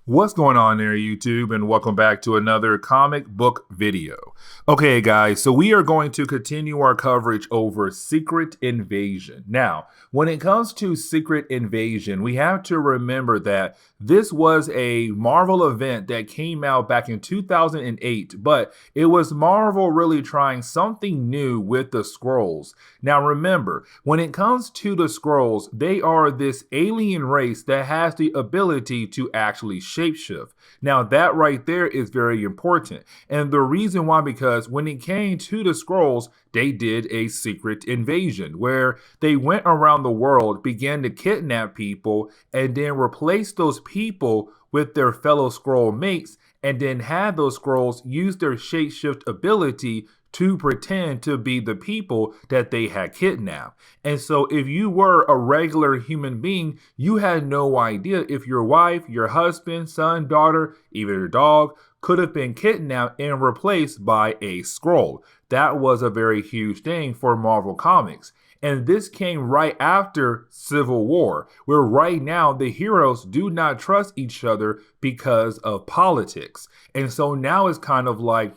What's going on there, YouTube, and welcome back to another comic book video. Okay, guys, so we are going to continue our coverage over Secret Invasion. Now, when it comes to Secret Invasion, we have to remember that this was a Marvel event that came out back in 2008, but it was Marvel really trying something new with the Skrulls. Now, remember, when it comes to the Skrulls, they are this alien race that has the ability to actually shapeshift. Now that right there is very important. And the reason why, because when it came to the Skrulls, they did a secret invasion where they went around the world, began to kidnap people, and then replace those people with their fellow Skrull mates, and then had those Skrulls use their shapeshift ability to pretend to be the people that they had kidnapped. And so if you were a regular human being, you had no idea if your wife, your husband, son, daughter, even your dog could have been kidnapped and replaced by a Skrull. That was a very huge thing for Marvel Comics. And this came right after Civil War, where right now the heroes do not trust each other because of politics. And so now it's kind of like,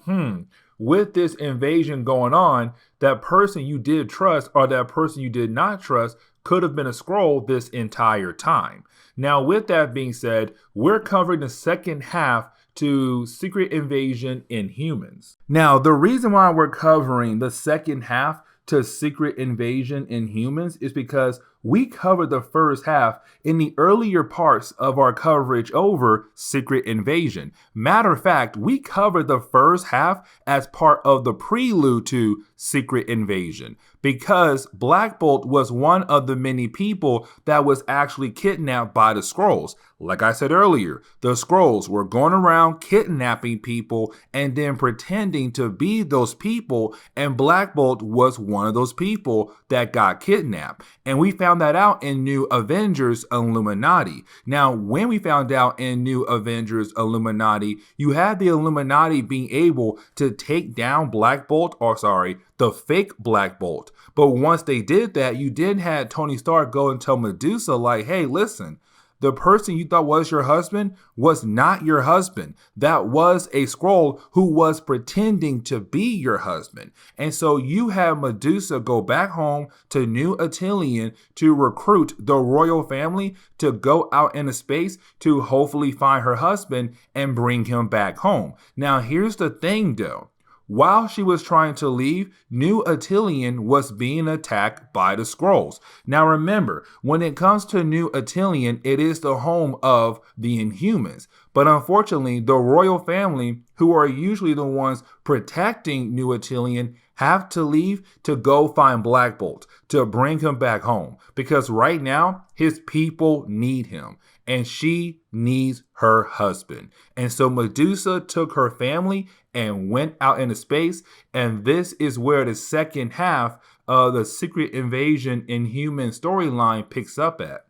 with this invasion going on, that person you did trust or that person you did not trust could have been a Skrull this entire time. Now, with that being said, we're covering the second half to Secret Invasion Inhumans. Now, the reason why we're covering the second half to Secret Invasion Inhumans is because we covered the first half in the earlier parts of our coverage over Secret Invasion. Matter of fact, we covered the first half as part of the prelude to Secret Invasion because Black Bolt was one of the many people that was actually kidnapped by the Skrulls. Like I said earlier, the Skrulls were going around kidnapping people and then pretending to be those people, and Black Bolt was one of those people that got kidnapped. And we found that out in New Avengers Illuminati. Now, when we found out in New Avengers Illuminati, you had the Illuminati being able to take down the fake Black Bolt. But once they did that, you then had Tony Stark go and tell Medusa, like, hey, listen, the person you thought was your husband was not your husband. That was a Skrull who was pretending to be your husband. And so you have Medusa go back home to New Attilan to recruit the royal family to go out into space to hopefully find her husband and bring him back home. Now, here's the thing, though. While she was trying to leave, New Attilan was being attacked by the Skrulls. Now remember, when it comes to New Attilan, it is the home of the Inhumans. But unfortunately, the royal family, who are usually the ones protecting New Attilan, have to leave to go find Black Bolt to bring him back home. Because right now, his people need him. And she needs her husband. And so Medusa took her family and went out into space. And this is where the second half of the Secret Invasion Inhuman storyline picks up at.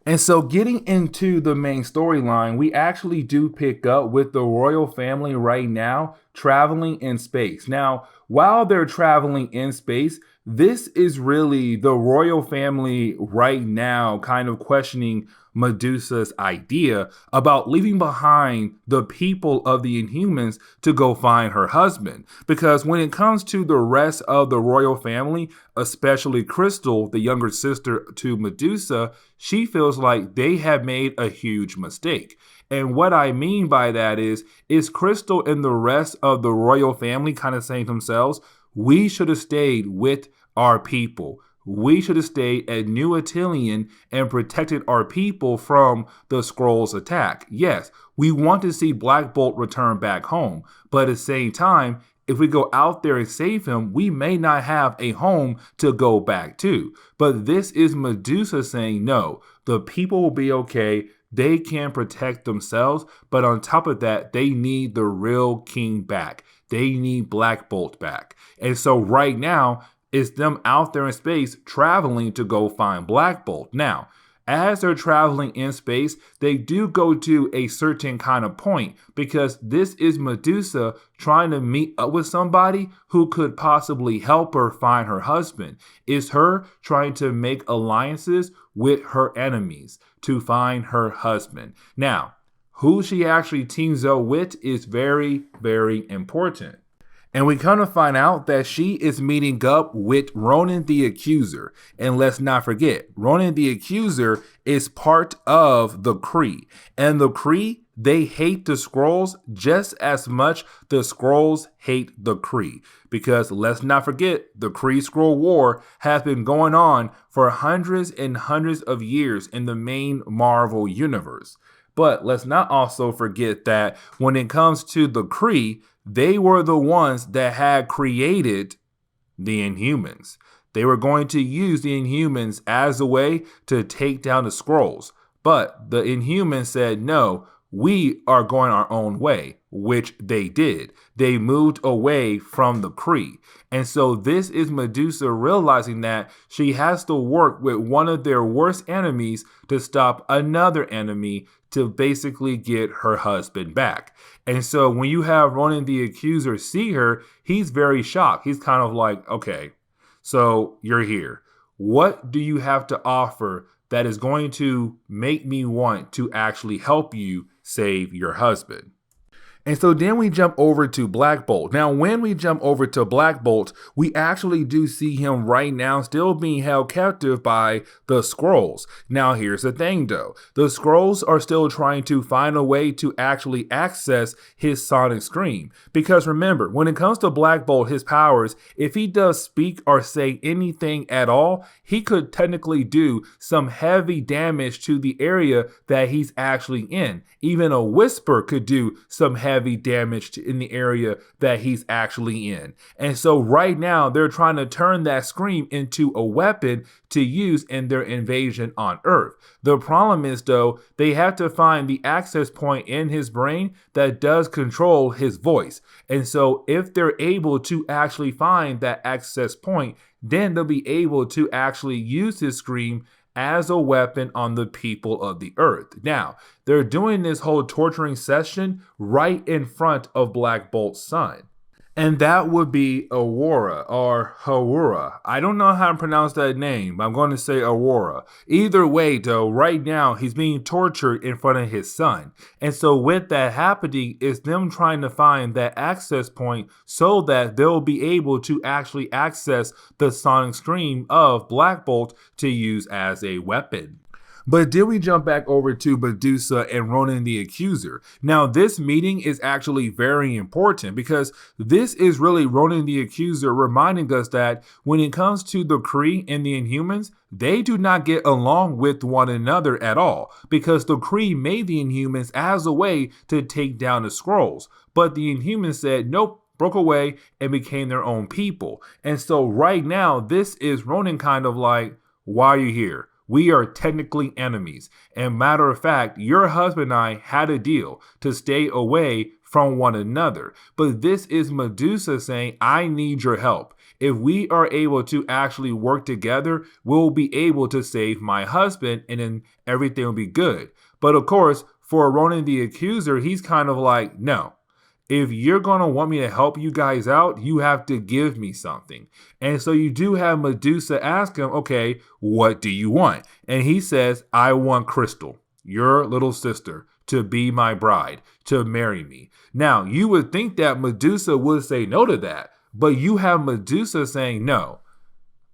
And so getting into the main storyline, we actually do pick up with the royal family right now traveling in space. Now, while they're traveling in space, this is really the royal family right now kind of questioning Medusa's idea about leaving behind the people of the Inhumans to go find her husband. Because when it comes to the rest of the royal family, especially Crystal, the younger sister to Medusa, she feels like they have made a huge mistake. And what I mean by that is Crystal and the rest of the royal family kind of saying to themselves, we should have stayed with our people. We should have stayed at New Attilan and protected our people from the Skrulls' attack. Yes, we want to see Black Bolt return back home, but at the same time, if we go out there and save him, we may not have a home to go back to. But this is Medusa saying, no, the people will be okay. They can protect themselves, but on top of that, they need the real king back. They need Black Bolt back. And so right now, it's them out there in space traveling to go find Black Bolt. Now, as they're traveling in space, they do go to a certain kind of point because this is Medusa trying to meet up with somebody who could possibly help her find her husband. It's her trying to make alliances with her enemies to find her husband. Now, who she actually teams up with is very, very important. And we kind of find out that she is meeting up with Ronan the Accuser. And let's not forget, Ronan the Accuser is part of the Kree. And the Kree, they hate the Skrulls just as much the Skrulls hate the Kree. Because let's not forget, the Kree-Skrull War has been going on for hundreds and hundreds of years in the main Marvel universe. But let's not also forget that when it comes to the Kree, they were the ones that had created the Inhumans. They were going to use the Inhumans as a way to take down the Skrulls. But the Inhumans said, no, we are going our own way, which they did. They moved away from the Kree. And so this is Medusa realizing that she has to work with one of their worst enemies to stop another enemy to basically get her husband back. And so when you have Ronan the Accuser see her, he's very shocked. He's kind of like, okay, so you're here. What do you have to offer that is going to make me want to actually help you save your husband? And so then we jump over to Black Bolt. Now, when we jump over to Black Bolt, we actually do see him right now still being held captive by the Skrulls. Now, here's the thing, though. The Skrulls are still trying to find a way to actually access his sonic scream. Because remember, when it comes to Black Bolt, his powers, if he does speak or say anything at all, he could technically do some heavy damage to the area that he's actually in. Even a whisper could do some heavy damage in the area that he's actually in. And so right now they're trying to turn that scream into a weapon to use in their invasion on Earth. The problem is, though, they have to find the access point in his brain that does control his voice. And so if they're able to actually find that access point, then they'll be able to actually use his scream as a weapon on the people of the Earth. Now, they're doing this whole torturing session right in front of Black Bolt's son. And that would be Aurora or Haura. I don't know how to pronounce that name, but I'm going to say Aurora. Either way, though, right now he's being tortured in front of his son. And so with that happening, it's them trying to find that access point so that they'll be able to actually access the sonic scream of Black Bolt to use as a weapon. But then we jump back over to Medusa and Ronan the Accuser. Now, this meeting is actually very important because this is really Ronan the Accuser reminding us that when it comes to the Kree and the Inhumans, they do not get along with one another at all because the Kree made the Inhumans as a way to take down the Skrulls. But the Inhumans said, nope, broke away and became their own people. And so right now, this is Ronan kind of like, why are you here? We are technically enemies. And matter of fact, your husband and I had a deal to stay away from one another. But this is Medusa saying, I need your help. If we are able to actually work together, we'll be able to save my husband and then everything will be good. But of course, for Ronan the Accuser, he's kind of like, no. If you're going to want me to help you guys out, you have to give me something. And so you do have Medusa ask him, okay, what do you want? And he says, I want Crystal, your little sister, to be my bride, to marry me. Now, you would think that Medusa would say no to that, but you have Medusa saying, no,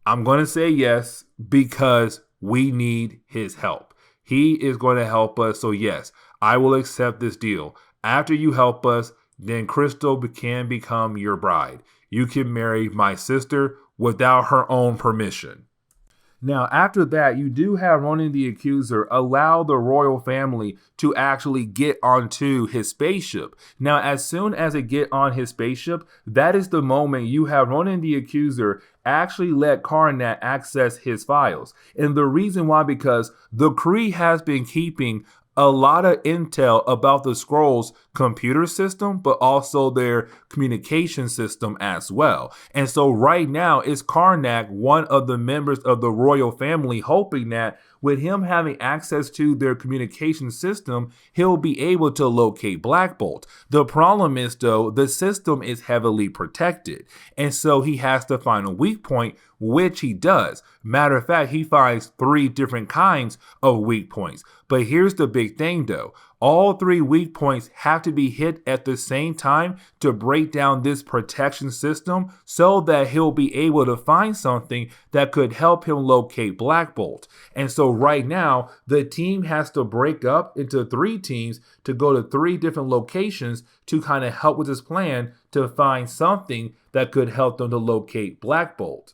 I'm going to say yes because we need his help. He is going to help us. So yes, I will accept this deal. After you help us, then Crystal can become your bride. You can marry my sister without her own permission. Now, after that, you do have Ronan the Accuser allow the royal family to actually get onto his spaceship. Now, as soon as they get on his spaceship, that is the moment you have Ronan the Accuser actually let Karnak access his files. And the reason why, because the Kree has been keeping a lot of intel about the Skrulls' computer system, but also their communication system as well. And so right now, it's Karnak, one of the members of the royal family, hoping that with him having access to their communication system, he'll be able to locate Black Bolt. The problem is, though, the system is heavily protected. And so he has to find a weak point, which he does. Matter of fact, he finds 3 different kinds of weak points. But here's the big thing, though. all 3 weak points have to be hit at the same time to break down this protection system so that he'll be able to find something that could help him locate Black Bolt. And so right now, the team has to break up into 3 teams to go to 3 different locations to kind of help with this plan to find something that could help them to locate Black Bolt.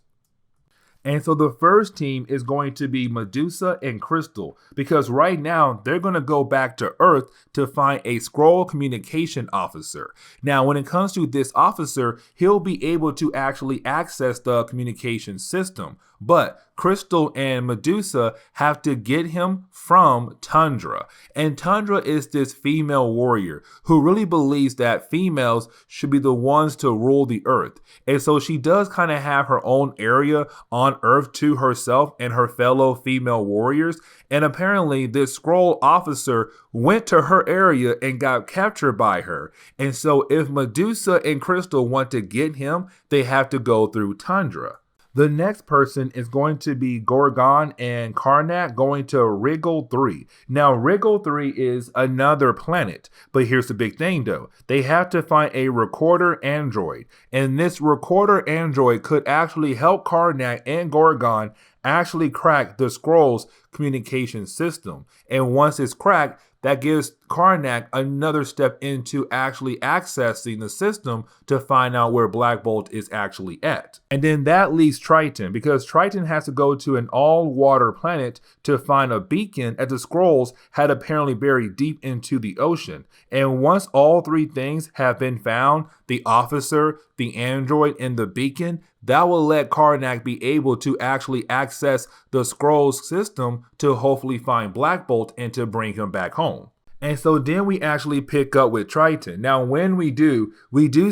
And so the first team is going to be Medusa and Crystal, because right now they're going to go back to Earth to find a Skrull communication officer. Now, when it comes to this officer, he'll be able to actually access the communication system, but Crystal and Medusa have to get him from Tundra. And Tundra is this female warrior who really believes that females should be the ones to rule the Earth. And so she does kind of have her own area on Earth to herself and her fellow female warriors. And apparently this Skrull officer went to her area and got captured by her. And so if Medusa and Crystal want to get him, they have to go through Tundra. The next person is going to be Gorgon and Karnak going to Wriggle 3. Now, Wriggle 3 is another planet, but here's the big thing though. They have to find a recorder android, and this recorder android could actually help Karnak and Gorgon actually crack the Skrulls' communication system. And once it's cracked, that gives Karnak another step into actually accessing the system to find out where Black Bolt is actually at. And then that leaves Triton, because Triton has to go to an all-water planet to find a beacon that the Skrulls had apparently buried deep into the ocean. And once all 3 things have been found, the officer, the android, and the beacon, that will let Karnak be able to actually access the Skrulls system to hopefully find Black Bolt and to bring him back home. And so then we actually pick up with Triton. Now, when we do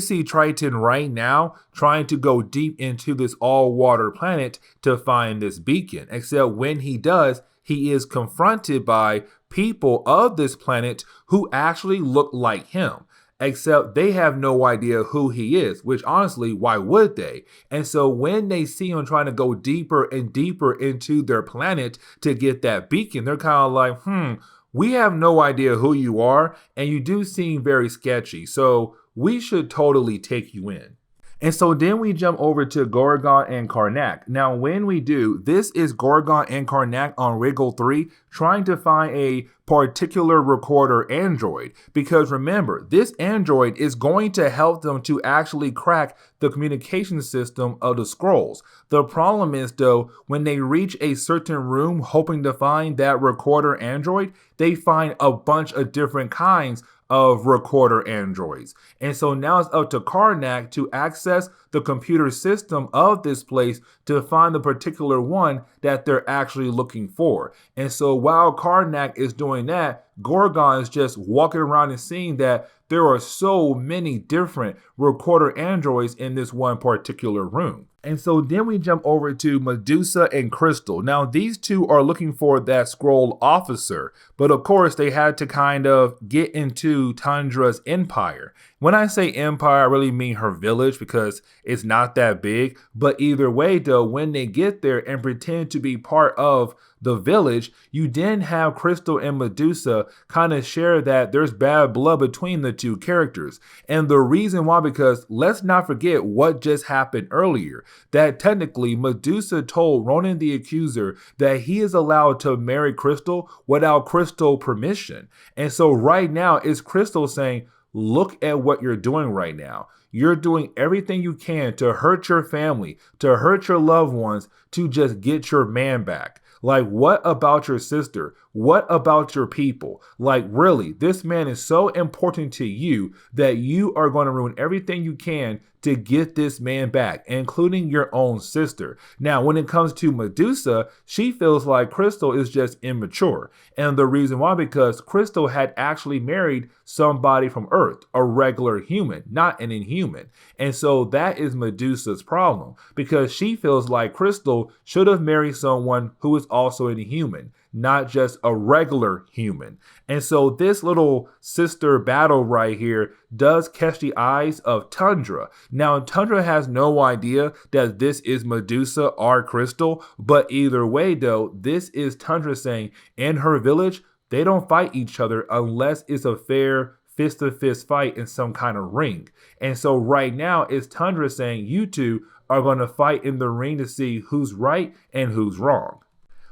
see Triton right now trying to go deep into this all-water planet to find this beacon. Except when he does, he is confronted by people of this planet who actually look like him. Except they have no idea who he is, which honestly, why would they? And so when they see him trying to go deeper and deeper into their planet to get that beacon, they're kind of like, we have no idea who you are, and you do seem very sketchy, so we should totally take you in. And so then we jump over to Gorgon and Karnak. Now, when we do, this is Gorgon and Karnak on Wriggle 3 trying to find a particular recorder android. Because remember, this android is going to help them to actually crack the communication system of the Skrulls. The problem is, though, when they reach a certain room hoping to find that recorder android, they find a bunch of different kinds of recorder androids. And so now it's up to Karnak to access the computer system of this place to find the particular one that they're actually looking for. And so while Karnak is doing that, Gorgon is just walking around and seeing that there are so many different recorder androids in this one particular room. And so then we jump over to Medusa and Crystal. Now, these two are looking for that Skrull officer, but of course they had to kind of get into Tundra's empire. When I say empire, I really mean her village because it's not that big. But either way, though, when they get there and pretend to be part of the village, you then have Crystal and Medusa kind of share that there's bad blood between the two characters. And the reason why, because let's not forget what just happened earlier, that technically Medusa told Ronan the Accuser that he is allowed to marry Crystal without Crystal permission. And so right now it's Crystal saying, look at what you're doing right now. You're doing everything you can to hurt your family, to hurt your loved ones, to just get your man back. Like, what about your sister? What about your people? Like, really, this man is so important to you that you are going to ruin everything you can to get this man back, including your own sister. Now, when it comes to Medusa, she feels like Crystal is just immature. And the reason why, because Crystal had actually married somebody from Earth, a regular human, not an Inhuman. And so that is Medusa's problem, because she feels like Crystal should have married someone who is also an Inhuman, not just a regular human. And so this little sister battle right here does catch the eyes of Tundra. Now, Tundra has no idea that this is Medusa or Crystal, but either way, though, this is Tundra saying in her village, they don't fight each other unless it's a fair fist-to-fist fight in some kind of ring. And so right now, it's Tundra saying you two are going to fight in the ring to see who's right and who's wrong.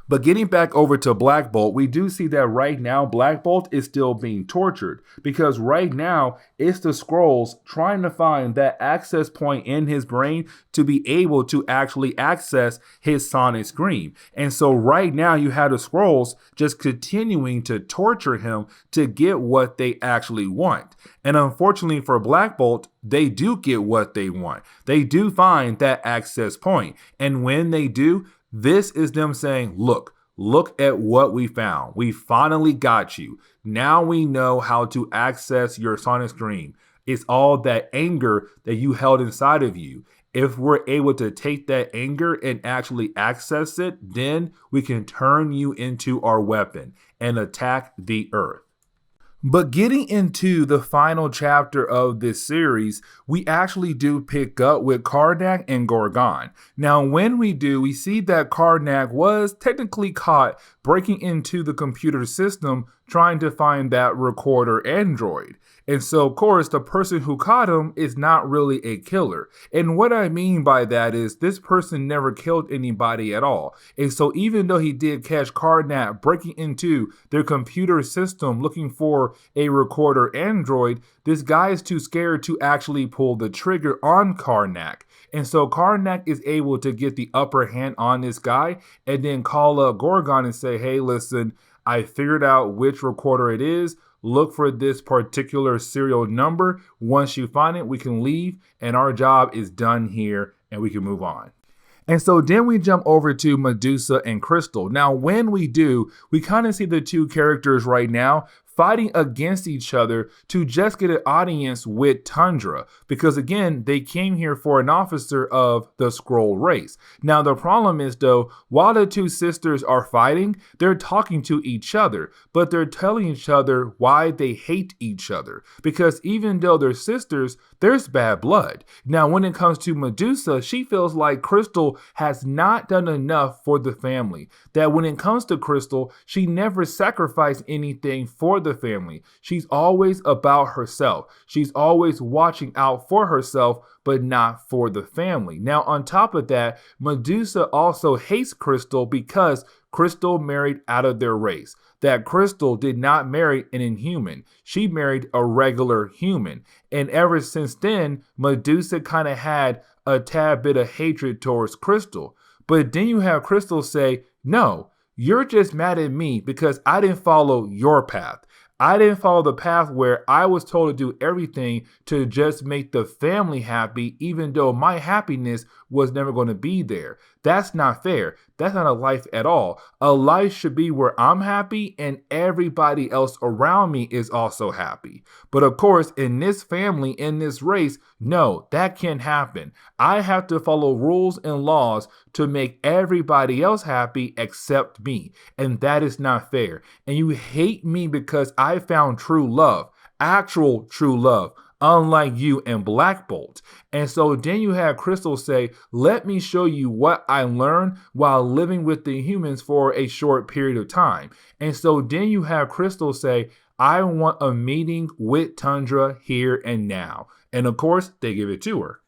But getting back over to Black Bolt, we do see that right now Black Bolt is still being tortured because right now it's the Skrulls trying to find that access point in his brain to be able to actually access his sonic scream. And so right now you have the Skrulls just continuing to torture him to get what they actually want. And unfortunately for Black Bolt, they do get what they want. They do find that access point. And when they do, this is them saying, look at what we found. We finally got you. Now we know how to access your sonic scream. It's all that anger that you held inside of you. If we're able to take that anger and actually access it, then we can turn you into our weapon and attack the Earth. But getting into the final chapter of this series, we actually do pick up with Karnak and Gorgon. Now, when we do, we see that Karnak was technically caught breaking into the computer system trying to find that recorder android. And so, of course, the person who caught him is not really a killer. And what I mean by that is this person never killed anybody at all. And so even though he did catch Karnak breaking into their computer system looking for a recorder android, this guy is too scared to actually pull the trigger on Karnak. And so Karnak is able to get the upper hand on this guy and then call up Gorgon and say, hey, listen, I figured out which recorder it is. Look for this particular serial number. Once you find it, we can leave and our job is done here and we can move on. And so then we jump over to Medusa and Crystal. Now, when we do, we kind of see the two characters right now fighting against each other to just get an audience with Tundra. Because again, they came here for an officer of the Skrull race. Now, the problem is though, while the two sisters are fighting, they're talking to each other, but they're telling each other why they hate each other. Because even though they're sisters, there's bad blood. Now, when it comes to Medusa, she feels like Crystal has not done enough for the family. That when it comes to Crystal, she never sacrificed anything for the family. She's always about herself. She's always watching out for herself, but not for the family. Now, on top of that, Medusa also hates Crystal because Crystal married out of their race. That Crystal did not marry an Inhuman. She married a regular human. And ever since then, Medusa kind of had a tad bit of hatred towards Crystal. But then you have Crystal say, no, you're just mad at me because I didn't follow your path. I didn't follow the path where I was told to do everything to just make the family happy, even though my happiness was never going to be there. That's not fair. That's not a life at all. A life should be where I'm happy and everybody else around me is also happy. But of course, in this family, in this race, no, that can't happen. I have to follow rules and laws to make everybody else happy except me. And that is not fair. And you hate me because I found true love, actual true love, unlike you and Black Bolt. And so then you have Crystal say, let me show you what I learned while living with the humans for a short period of time. And so then you have Crystal say, I want a meeting with Tundra here and now. And of course, they give it to her.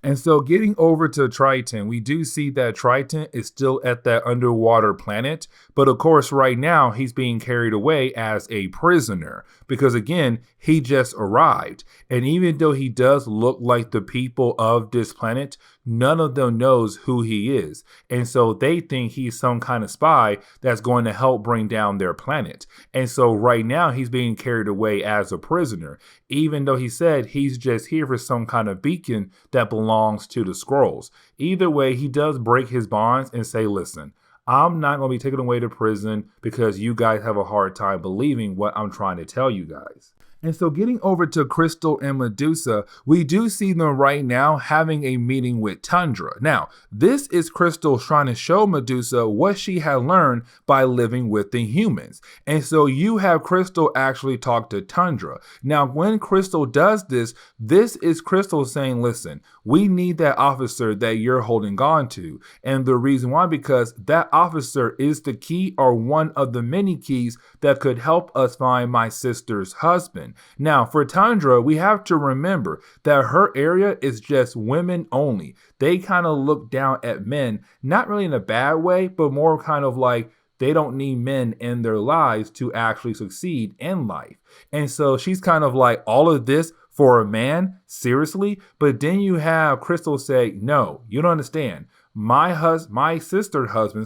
And so getting over to Triton, we do see that Triton is still at that underwater planet. But of course, right now, he's being carried away as a prisoner because, again, he just arrived. And even though he does look like the people of this planet, none of them knows who he is. And so they think he's some kind of spy that's going to help bring down their planet. And so right now he's being carried away as a prisoner, even though he said he's just here for some kind of beacon that belongs to the Skrulls. Either way, he does break his bonds and say, listen, I'm not going to be taken away to prison because you guys have a hard time believing what I'm trying to tell you guys. And so getting over to Crystal and Medusa, we do see them right now having a meeting with Tundra. Now, this is Crystal trying to show Medusa what she had learned by living with the humans. And so you have Crystal actually talk to Tundra. Now, when Crystal does this, this is Crystal saying, listen, we need that officer that you're holding on to. And the reason why, because that officer is the key or one of the many keys that could help us find my sister's husband. Now, for Tundra, we have to remember that her area is just women only. They kind of look down at men, not really in a bad way, but more kind of like they don't need men in their lives to actually succeed in life. And so she's kind of like, all of this for a man? Seriously? But then you have Crystal say, no, you don't understand. My sister's husband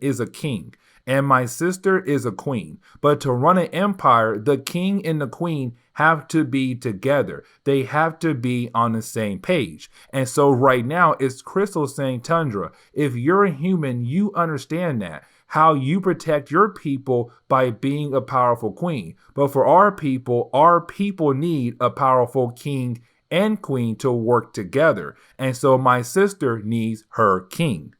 is a king. And my sister is a queen. But to run an empire, the king and the queen have to be together. They have to be on the same page. And so right now, it's Crystal saying, Tundra, if you're a human, you understand that. How you protect your people by being a powerful queen. But for our people need a powerful king and queen to work together. And so my sister needs her king.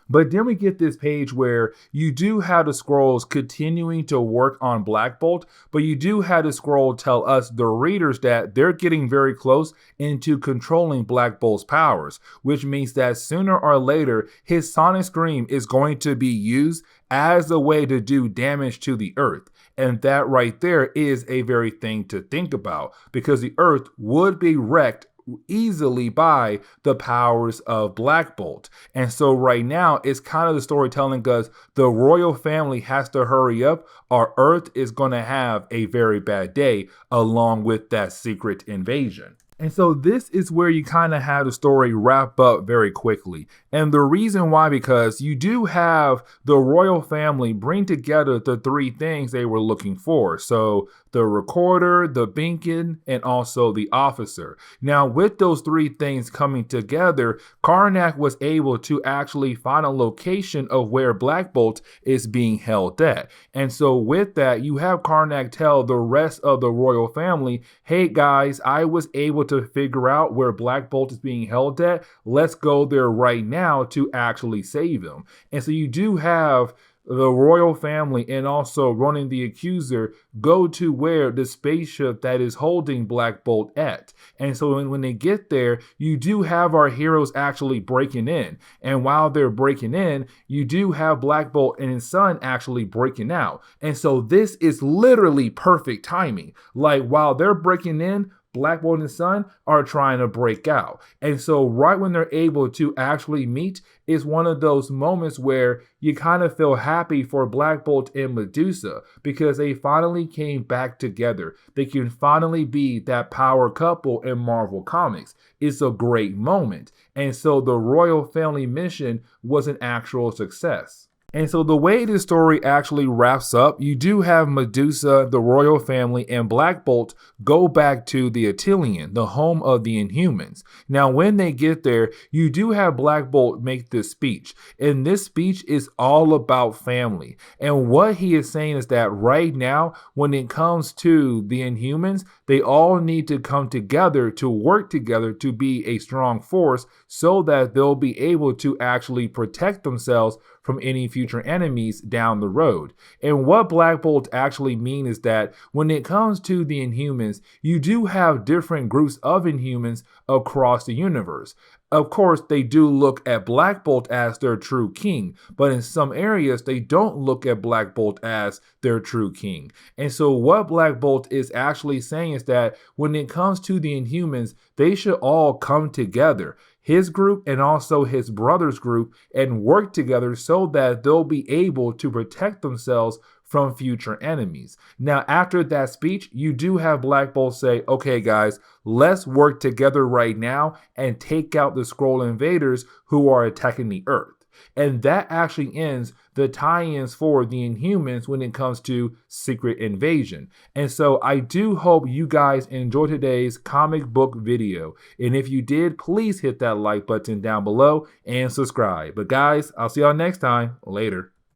But then we get this page where you do have the Skrulls continuing to work on Black Bolt, but you do have the Skrull tell us, the readers, that they're getting very close into controlling Black Bolt's powers, which means that sooner or later, his sonic scream is going to be used as a way to do damage to the Earth. And that right there is a very thing to think about, because the Earth would be wrecked easily by the powers of Black Bolt. And so right now, it's kind of the story telling us the royal family has to hurry up, or Earth is going to have a very bad day along with that secret invasion. And so this is where you kind of have the story wrap up very quickly. And the reason why, because you do have the royal family bring together the three things they were looking for. So the recorder, the beacon, and also the officer. Now, with those three things coming together, Karnak was able to actually find a location of where Black Bolt is being held at. And so with that, you have Karnak tell the rest of the royal family, hey guys, I was able to figure out where Black Bolt is being held at. Let's go there right now to actually save him. And so you do have the royal family and also running the accuser go to where the spaceship that is holding Black Bolt at. And so when they get there, you do have our heroes actually breaking in. And while they're breaking in, you do have Black Bolt and his son actually breaking out. And so this is literally perfect timing. Like while they're breaking in, Black Bolt and his son are trying to break out. And so right when they're able to actually meet is one of those moments where you kind of feel happy for Black Bolt and Medusa, because they finally came back together. They can finally be that power couple in Marvel Comics. It's a great moment. And so the royal family mission was an actual success. And so the way this story actually wraps up, you do have Medusa, the royal family, and Black Bolt go back to the Atelian, the home of the Inhumans. Now, when they get there, you do have Black Bolt make this speech. And this speech is all about family. And what he is saying is that right now, when it comes to the Inhumans, they all need to come together to work together to be a strong force so that they'll be able to actually protect themselves from any future enemies down the road. And what Black Bolt actually mean is that when it comes to the Inhumans, you do have different groups of Inhumans across the universe. Of course, they do look at Black Bolt as their true king, but in some areas, they don't look at Black Bolt as their true king. And so what Black Bolt is actually saying is that when it comes to the Inhumans, they should all come together, his group and also his brother's group, and work together so that they'll be able to protect themselves from future enemies. Now, after that speech, you do have Black Bolt say, okay, guys, let's work together right now and take out the Skrull invaders who are attacking the Earth. And that actually ends the tie-ins for the Inhumans when it comes to Secret Invasion. And so I do hope you guys enjoyed today's comic book video. And if you did, please hit that like button down below and subscribe. But guys, I'll see y'all next time. Later.